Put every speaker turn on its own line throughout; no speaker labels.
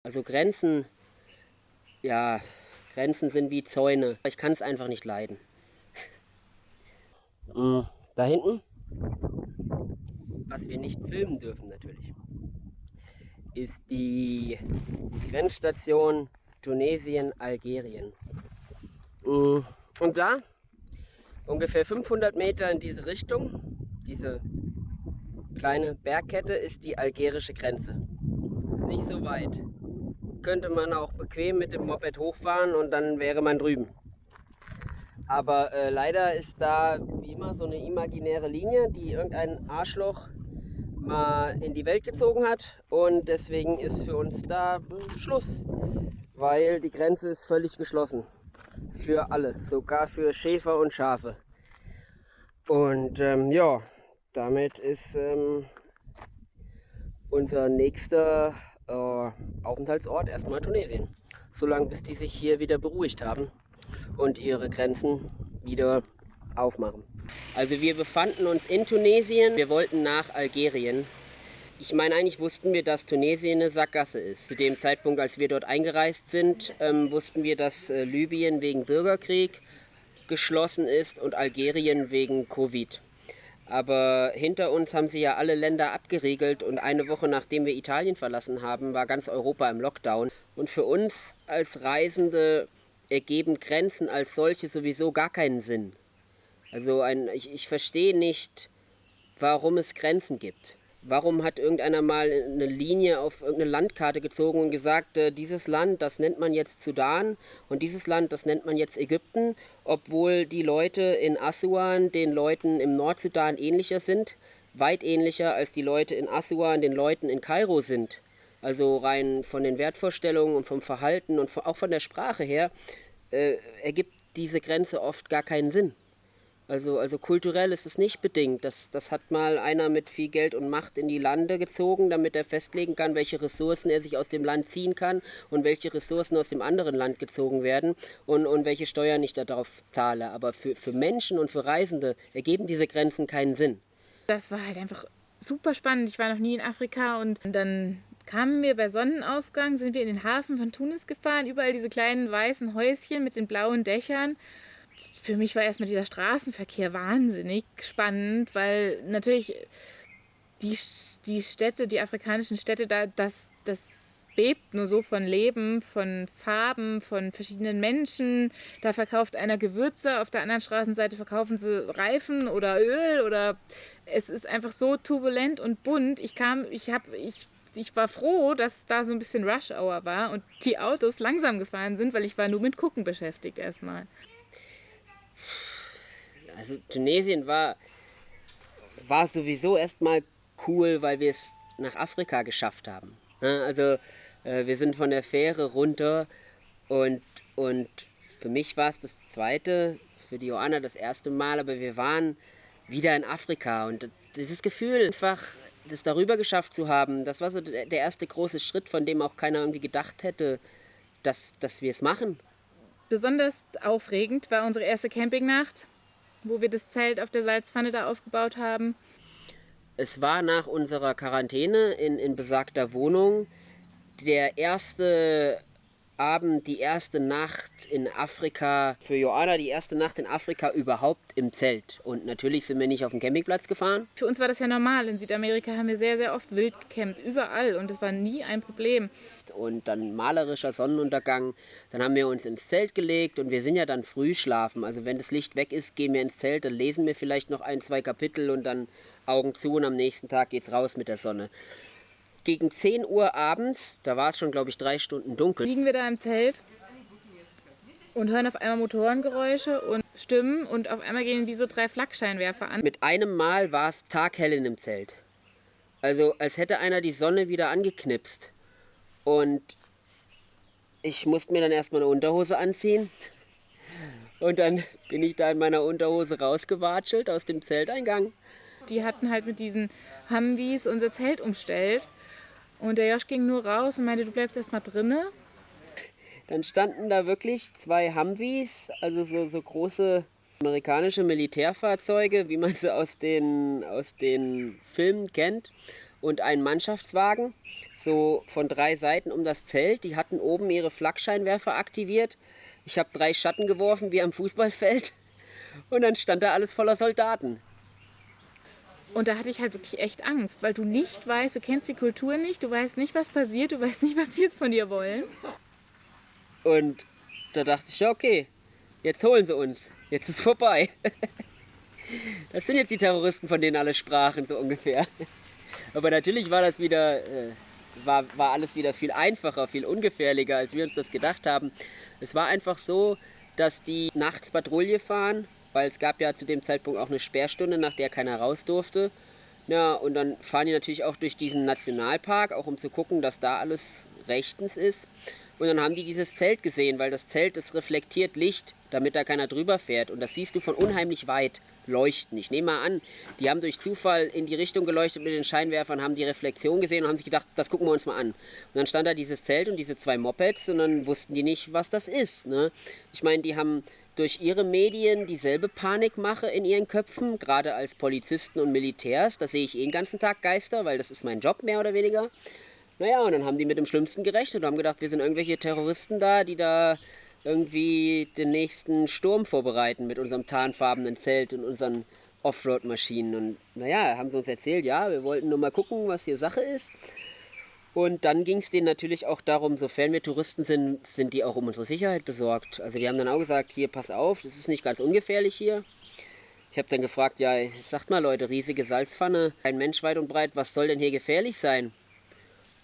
Also Grenzen, ja, Grenzen sind wie Zäune. Ich kann es einfach nicht leiden. Da hinten, was wir nicht filmen dürfen natürlich, ist die Grenzstation Tunesien-Algerien. Und da, ungefähr 500 Meter in diese Richtung, diese kleine Bergkette, ist die algerische Grenze. Ist nicht so weit. Könnte man auch bequem mit dem Moped hochfahren und dann wäre man drüben. Aber leider ist da wie immer so eine imaginäre Linie, die irgendein Arschloch mal in die Welt gezogen hat, und deswegen ist für uns da Schluss, weil die Grenze ist völlig geschlossen. Für alle, sogar für Schäfer und Schafe. Und ja, damit ist unser nächster Aufenthaltsort erstmal Tunesien. Solange bis die sich hier wieder beruhigt haben und ihre Grenzen wieder aufmachen. Also wir befanden uns in Tunesien, wir wollten nach Algerien. Ich meine, eigentlich wussten wir, dass Tunesien eine Sackgasse ist. Zu dem Zeitpunkt, als wir dort eingereist sind, wussten wir, dass Libyen wegen Bürgerkrieg geschlossen ist und Algerien wegen Covid. Aber hinter uns haben sie ja alle Länder abgeriegelt, und eine Woche nachdem wir Italien verlassen haben, war ganz Europa im Lockdown. Und für uns als Reisende ergeben Grenzen als solche sowieso gar keinen Sinn. Also ich verstehe nicht, warum es Grenzen gibt. Warum hat irgendeiner mal eine Linie auf irgendeine Landkarte gezogen und gesagt, dieses Land, das nennt man jetzt Sudan, und dieses Land, das nennt man jetzt Ägypten, obwohl die Leute in Assuan den Leuten im Nordsudan ähnlicher sind, weit ähnlicher als die Leute in Assuan den Leuten in Kairo sind. Also rein von den Wertvorstellungen und vom Verhalten und auch von der Sprache her ergibt diese Grenze oft gar keinen Sinn. Also kulturell ist es nicht bedingt. Das hat mal einer mit viel Geld und Macht in die Lande gezogen, damit er festlegen kann, welche Ressourcen er sich aus dem Land ziehen kann und welche Ressourcen aus dem anderen Land gezogen werden und welche Steuern ich darauf zahle. Aber für Menschen und für Reisende ergeben diese Grenzen keinen Sinn.
Das war halt einfach super spannend. Ich war noch nie in Afrika, und dann kamen wir bei Sonnenaufgang, sind wir in den Hafen von Tunis gefahren, überall diese kleinen weißen Häuschen mit den blauen Dächern. Für mich war erstmal dieser Straßenverkehr wahnsinnig spannend, weil natürlich die Städte, die afrikanischen Städte, das bebt nur so von Leben, von Farben, von verschiedenen Menschen. Da verkauft einer Gewürze, auf der anderen Straßenseite verkaufen sie Reifen oder Öl, oder es ist einfach so turbulent und bunt. Ich war froh, dass da so ein bisschen Rush Hour war und die Autos langsam gefahren sind, weil ich war nur mit Gucken beschäftigt erstmal.
Also Tunesien war sowieso erstmal cool, weil wir es nach Afrika geschafft haben. Also wir sind von der Fähre runter, und für mich war es das zweite, für die Joanna das erste Mal, aber wir waren wieder in Afrika, und dieses Gefühl, einfach das darüber geschafft zu haben, das war so der erste große Schritt, von dem auch keiner irgendwie gedacht hätte, dass wir es machen.
Besonders aufregend war unsere erste Campingnacht, wo wir das Zelt auf der Salzpfanne da aufgebaut haben.
Es war nach unserer Quarantäne in besagter Wohnung der erste Abend, die erste Nacht in Afrika, für Joanna die erste Nacht in Afrika überhaupt im Zelt. Und natürlich sind wir nicht auf den Campingplatz gefahren.
Für uns war das ja normal. In Südamerika haben wir sehr, sehr oft wild gecampt, überall. Und es war nie ein Problem.
Und dann malerischer Sonnenuntergang. Dann haben wir uns ins Zelt gelegt, und wir sind ja dann früh schlafen. Also wenn das Licht weg ist, gehen wir ins Zelt, dann lesen wir vielleicht noch 1, 2 Kapitel und dann Augen zu, und am nächsten Tag geht's raus mit der Sonne. Gegen 10 Uhr abends, da war es schon, glaube ich, 3 Stunden dunkel,
Liegen wir da im Zelt und hören auf einmal Motorengeräusche und Stimmen, und auf einmal gehen wie so 3 Flakscheinwerfer an.
Mit einem Mal war es taghell in dem Zelt. Also als hätte einer die Sonne wieder angeknipst. Und ich musste mir dann erstmal eine Unterhose anziehen. Und dann bin ich da in meiner Unterhose rausgewatschelt aus dem Zelteingang.
Die hatten halt mit diesen Humvees unser Zelt umstellt. Und der Josh ging nur raus und meinte, du bleibst erstmal drinne.
Dann standen da wirklich 2 Humvees, also so große amerikanische Militärfahrzeuge, wie man sie aus den Filmen kennt. und einen Mannschaftswagen, so von 3 Seiten um das Zelt. Die hatten oben ihre Flakscheinwerfer aktiviert. Ich habe 3 Schatten geworfen wie am Fußballfeld und dann stand da alles voller Soldaten.
Und da hatte ich halt wirklich echt Angst, weil du nicht weißt, du kennst die Kultur nicht, du weißt nicht, was passiert, du weißt nicht, was die jetzt von dir wollen.
Und da dachte ich, ja okay, jetzt holen sie uns, jetzt ist vorbei. Das sind jetzt die Terroristen, von denen alle sprachen, so ungefähr. Aber natürlich war das wieder, war alles wieder viel einfacher, viel ungefährlicher, als wir uns das gedacht haben. Es war einfach so, dass die nachts Patrouille fahren, weil es gab ja zu dem Zeitpunkt auch eine Sperrstunde, nach der keiner raus durfte. Ja, und dann fahren die natürlich auch durch diesen Nationalpark, auch um zu gucken, dass da alles rechtens ist. Und dann haben die dieses Zelt gesehen, weil das Zelt, das reflektiert Licht, damit da keiner drüber fährt. Und das siehst du von unheimlich weit leuchten. Ich nehme mal an, die haben durch Zufall in die Richtung geleuchtet mit den Scheinwerfern, haben die Reflexion gesehen und haben sich gedacht, das gucken wir uns mal an. Und dann stand da dieses Zelt und diese 2 Mopeds und dann wussten die nicht, was das ist. Ne? Ich meine, die haben durch ihre Medien dieselbe Panikmache in ihren Köpfen, gerade als Polizisten und Militärs. Da sehe ich den ganzen Tag Geister, weil das ist mein Job mehr oder weniger. Naja, und dann haben die mit dem Schlimmsten gerechnet und haben gedacht, wir sind irgendwelche Terroristen da, die da irgendwie den nächsten Sturm vorbereiten mit unserem tarnfarbenen Zelt und unseren Offroad-Maschinen. Und naja, haben sie uns erzählt, ja, wir wollten nur mal gucken, was hier Sache ist. Und dann ging es denen natürlich auch darum, sofern wir Touristen sind, sind die auch um unsere Sicherheit besorgt. Also die haben dann auch gesagt, hier, pass auf, das ist nicht ganz ungefährlich hier. Ich habe dann gefragt, ja, sagt mal Leute, riesige Salzpfanne, ein Mensch weit und breit, was soll denn hier gefährlich sein?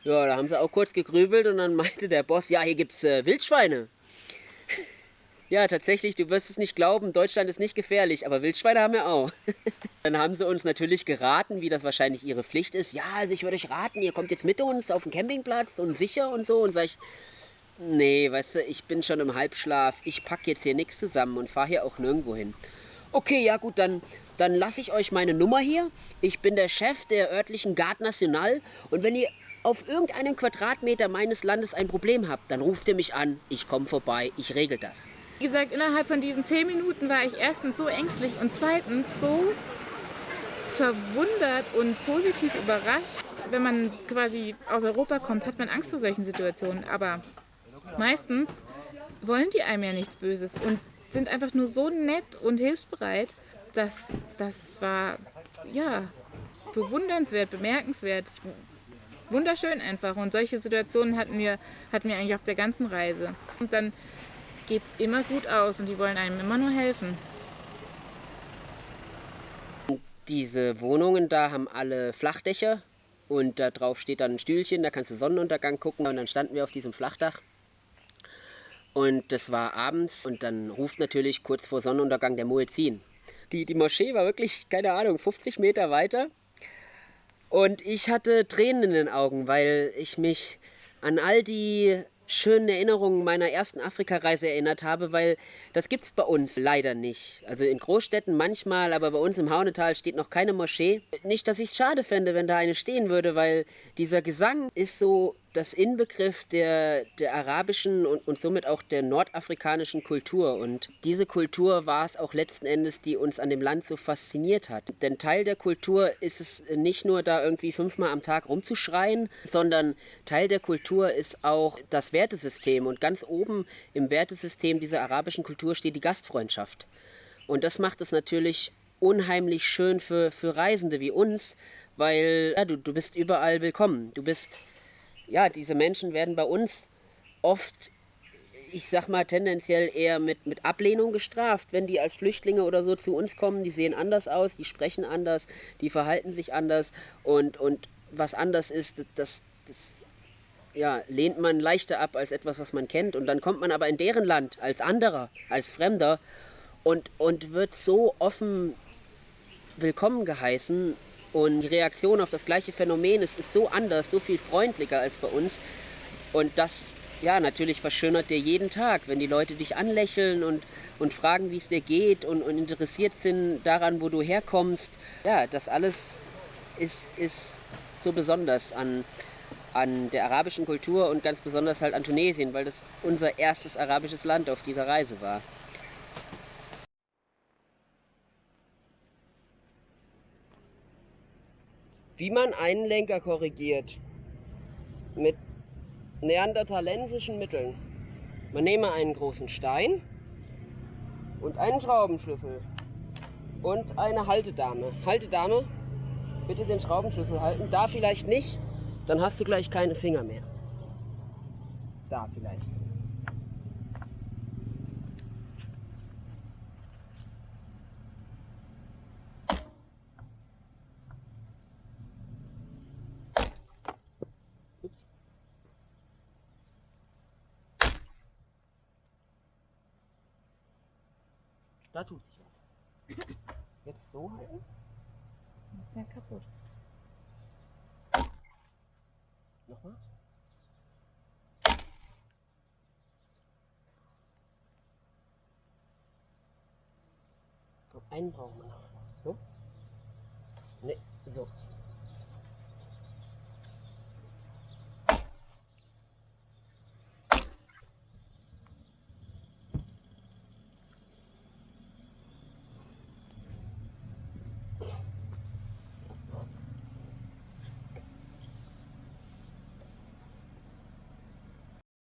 Ja, da haben sie auch kurz gegrübelt und dann meinte der Boss, ja, hier gibt's Wildschweine. Ja, tatsächlich, du wirst es nicht glauben, Deutschland ist nicht gefährlich, aber Wildschweine haben wir auch. Dann haben sie uns natürlich geraten, wie das wahrscheinlich ihre Pflicht ist. Ja, also ich würde euch raten, ihr kommt jetzt mit uns auf den Campingplatz und sicher und so. Und sag ich, nee, weißt du, ich bin schon im Halbschlaf, ich pack jetzt hier nichts zusammen und fahre hier auch nirgendwo hin. Okay, ja gut, dann lasse ich euch meine Nummer hier. Ich bin der Chef der örtlichen Garde National und wenn ihr auf irgendeinem Quadratmeter meines Landes ein Problem habt, dann ruft ihr mich an, ich komme vorbei, ich regel das.
Wie gesagt, innerhalb von diesen 10 Minuten war ich erstens so ängstlich und zweitens so verwundert und positiv überrascht. Wenn man quasi aus Europa kommt, hat man Angst vor solchen Situationen. Aber meistens wollen die einem ja nichts Böses und sind einfach nur so nett und hilfsbereit. Das war ja bewundernswert, bemerkenswert. Wunderschön einfach. Und solche Situationen hatten wir eigentlich auf der ganzen Reise. Und dann geht es immer gut aus und die wollen einem immer nur helfen.
Diese Wohnungen da haben alle Flachdächer und da drauf steht dann ein Stühlchen, da kannst du Sonnenuntergang gucken. Und dann standen wir auf diesem Flachdach und das war abends und dann ruft natürlich kurz vor Sonnenuntergang der Muezzin. Die Moschee war wirklich, keine Ahnung, 50 Meter weiter und ich hatte Tränen in den Augen, weil ich mich an all die schönen Erinnerungen meiner ersten Afrikareise erinnert habe, weil das gibt es bei uns leider nicht. Also in Großstädten manchmal, aber bei uns im Haunetal steht noch keine Moschee. Nicht, dass ich es schade fände, wenn da eine stehen würde, weil dieser Gesang ist so das Inbegriff der arabischen und somit auch der nordafrikanischen Kultur. Und diese Kultur war es auch letzten Endes, die uns an dem Land so fasziniert hat. Denn Teil der Kultur ist es nicht nur da irgendwie 5-mal am Tag rumzuschreien, sondern Teil der Kultur ist auch das Wertesystem. Und ganz oben im Wertesystem dieser arabischen Kultur steht die Gastfreundschaft. Und das macht es natürlich unheimlich schön für Reisende wie uns, weil ja, du bist überall willkommen. Ja, diese Menschen werden bei uns oft, ich sag mal, tendenziell eher mit Ablehnung gestraft, wenn die als Flüchtlinge oder so zu uns kommen. Die sehen anders aus, die sprechen anders, die verhalten sich anders und was anders ist, das ja, lehnt man leichter ab als etwas, was man kennt. Und dann kommt man aber in deren Land als anderer, als Fremder und wird so offen willkommen geheißen. Und die Reaktion auf das gleiche Phänomen ist so anders, so viel freundlicher als bei uns. Und das, ja, natürlich verschönert dir jeden Tag, wenn die Leute dich anlächeln und fragen, wie es dir geht und interessiert sind daran, wo du herkommst. Ja, das alles ist so besonders an der arabischen Kultur und ganz besonders halt an Tunesien, weil das unser erstes arabisches Land auf dieser Reise war. wie man einen Lenker korrigiert. Mit neanderthalensischen Mitteln. Man nehme einen großen Stein und einen Schraubenschlüssel und eine Haltedame. Haltedame, bitte den Schraubenschlüssel halten. Da vielleicht nicht, dann hast du gleich keine Finger mehr. Da vielleicht. Ups. Da tut sich was. Jetzt so halten.
Das ist ja kaputt.
Nochmal. So, einen brauchen wir noch. So? Ne, so.